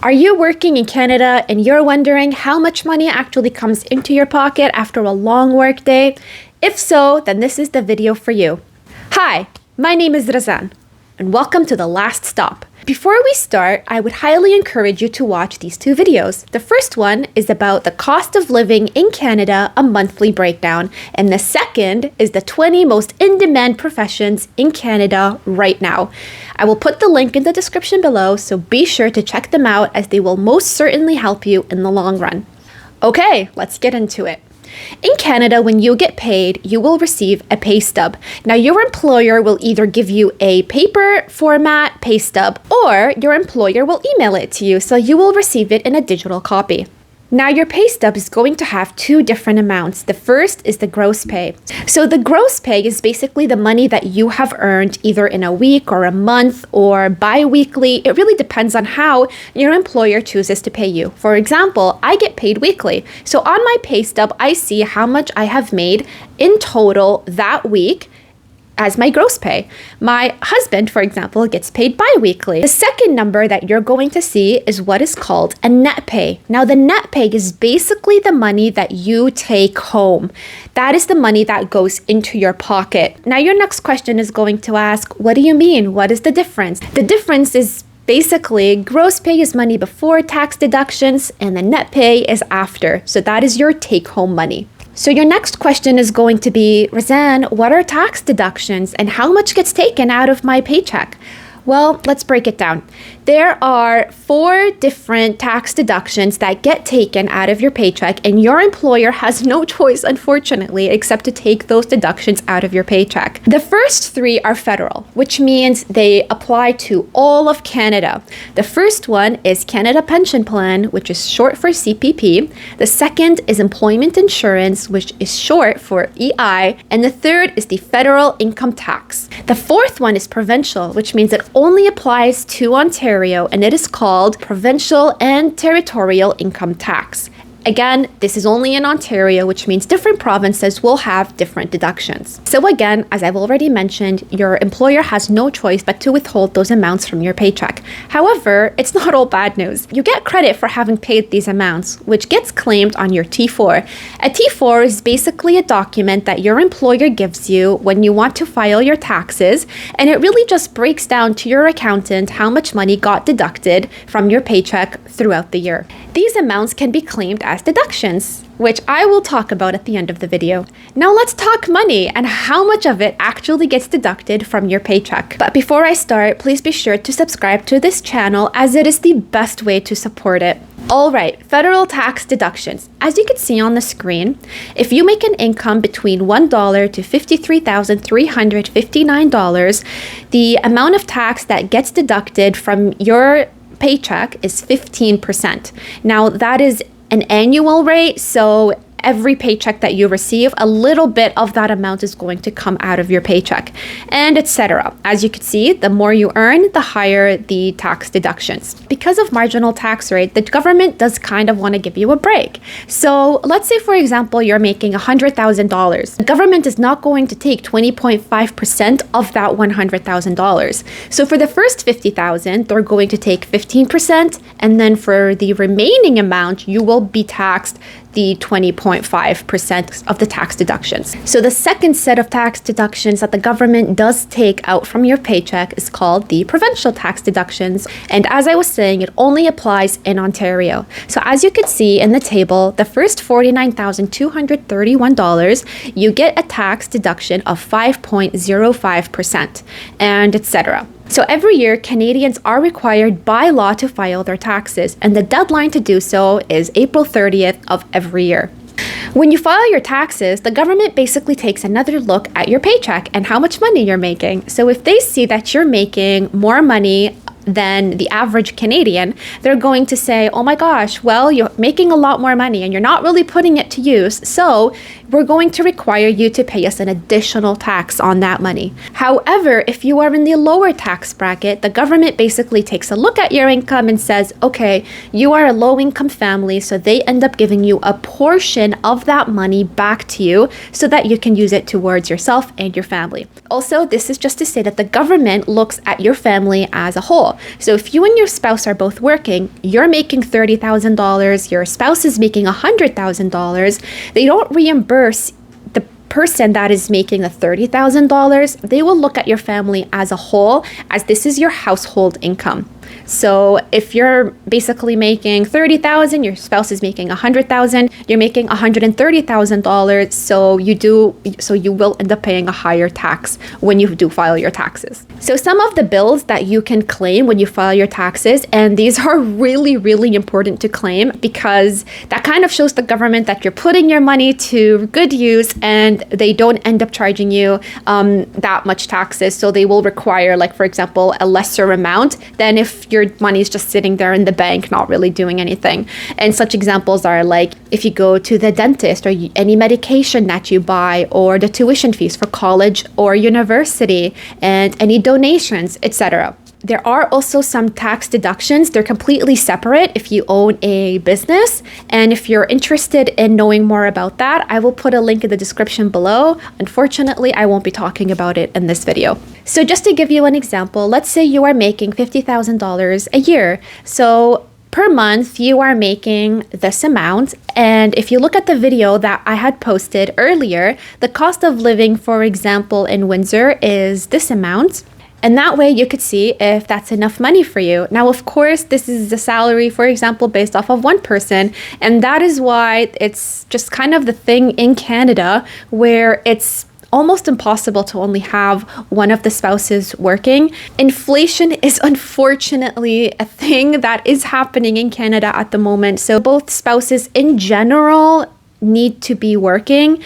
Are you working in Canada and you're wondering how much money actually comes into your pocket after a long work day? If so, then this is the video for you. Hi, my name is Razan, and welcome to The Last Stop. Before we start, I would highly encourage you to watch these two videos. The first one is about the cost of living in Canada, a monthly breakdown, and the second is the 20 most in-demand professions in Canada right now. I will put the link in the description below, so be sure to check them out as they will most certainly help you in the long run. Okay, let's get into it. In Canada, when you get paid, you will receive a pay stub. Now, your employer will either give you a paper format pay stub or your employer will email it to you, so you will receive it in a digital copy. Now, your pay stub is going to have two different amounts. The first is the gross pay. So the gross pay is basically the money that you have earned either in a week or a month or bi-weekly. It really depends on how your employer chooses to pay you. For example, I get paid weekly. So on my pay stub, I see how much I have made in total that week as my gross pay. My husband, for example, gets paid bi-weekly. The second number that you're going to see is what is called a net pay. Now, the net pay is basically the money that you take home. That is the money that goes into your pocket. Now, your next question is going to ask, what do you mean? What is the difference? The difference is basically, gross pay is money before tax deductions and the net pay is after. So that is your take-home money. So your next question is going to be, Razan, what are tax deductions and how much gets taken out of my paycheck? Well, let's break it down. There are 4 different tax deductions that get taken out of your paycheck, and your employer has no choice, unfortunately, except to take those deductions out of your paycheck. The first 3 are federal, which means they apply to all of Canada. The first one is Canada Pension Plan, which is short for CPP. The second is Employment Insurance, which is short for EI. And the third is the federal income tax. The fourth one is Provincial, which means it only applies to Ontario, and it is called Provincial and Territorial Income Tax. Again, this is only in Ontario, which means different provinces will have different deductions. So again, as I've already mentioned, your employer has no choice but to withhold those amounts from your paycheck. However, it's not all bad news. You get credit for having paid these amounts, which gets claimed on your T4. A T4 is basically a document that your employer gives you when you want to file your taxes, and it really just breaks down to your accountant how much money got deducted from your paycheck throughout the year. These amounts can be claimed as deductions, which I will talk about at the end of the video. Now let's talk money and how much of it actually gets deducted from your paycheck. But before I start, please be sure to subscribe to this channel as it is the best way to support it. Alright, federal tax deductions. As you can see on the screen, if you make an income between $1 to $53,359, the amount of tax that gets deducted from your paycheck is 15%. Now, that is an annual rate, so every paycheck that you receive, a little bit of that amount is going to come out of your paycheck, and etc. As you can see, the more you earn, the higher the tax deductions. Because of marginal tax rate, the government does kind of want to give you a break. So let's say, for example, you're making $100,000. The government is not going to take 20.5% of that $100,000. So for the first $50,000, they're going to take 15%, and then for the remaining amount, you will be taxed the 20.5% of the tax deductions. So the second set of tax deductions that the government does take out from your paycheck is called the provincial tax deductions. And as I was saying, it only applies in Ontario. So as you can see in the table, the first $49,231, you get a tax deduction of 5.05% and etc. So every year, Canadians are required by law to file their taxes, and the deadline to do so is April 30th of every year. When you file your taxes, the government basically takes another look at your paycheck and how much money you're making. So if they see that you're making more money than the average Canadian, they're going to say, oh my gosh, well, you're making a lot more money and you're not really putting it to use, so we're going to require you to pay us an additional tax on that money. However, if you are in the lower tax bracket, the government basically takes a look at your income and says, okay, you are a low-income family, so they end up giving you a portion of that money back to you so that you can use it towards yourself and your family. Also, this is just to say that the government looks at your family as a whole. So if you and your spouse are both working, you're making $30,000, your spouse is making $100,000, they don't reimburse the person that is making the $30,000. They will look at your family as a whole, as this is your household income. So if you're basically making $30,000, your spouse is making $100,000, you're making $130,000. So you will end up paying a higher tax when you do file your taxes. So some of the bills that you can claim when you file your taxes, and these are really, really important to claim because that kind of shows the government that you're putting your money to good use and they don't end up charging you that much taxes. So they will require, like, for example, a lesser amount than if your money is just sitting there in the bank, not really doing anything. And such examples are like if you go to the dentist or any medication that you buy or the tuition fees for college or university and any donations, etc. There are also some tax deductions. They're completely separate if you own a business. And if you're interested in knowing more about that, I will put a link in the description below. Unfortunately, I won't be talking about it in this video. So just to give you an example, let's say you are making $50,000 a year. So per month, you are making this amount. And if you look at the video that I had posted earlier, the cost of living, for example, in Windsor is this amount. And that way you could see if that's enough money for you. Now, of course, this is the salary, for example, based off of one person. And that is why it's just kind of the thing in Canada where it's almost impossible to only have one of the spouses working. Inflation is unfortunately a thing that is happening in Canada at the moment. So both spouses in general need to be working,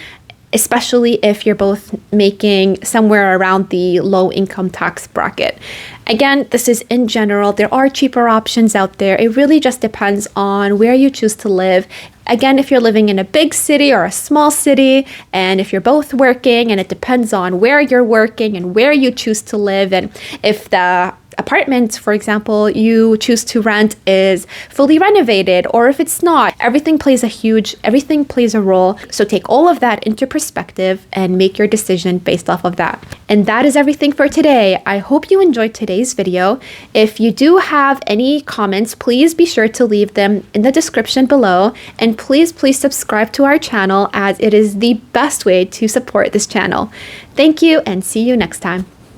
especially if you're both making somewhere around the low income tax bracket. Again, this is in general. There are cheaper options out there. It really just depends on where you choose to live. Again, if you're living in a big city or a small city, and if you're both working, and it depends on where you're working and where you choose to live, and if the apartment, for example, you choose to rent is fully renovated, or if it's not, everything plays a role. So take all of that into perspective and make your decision based off of that. And that is everything for today. I hope you enjoyed today's video. If you do have any comments, please be sure to leave them in the description below. And please subscribe to our channel, as it is the best way to support this channel. Thank you and see you next time.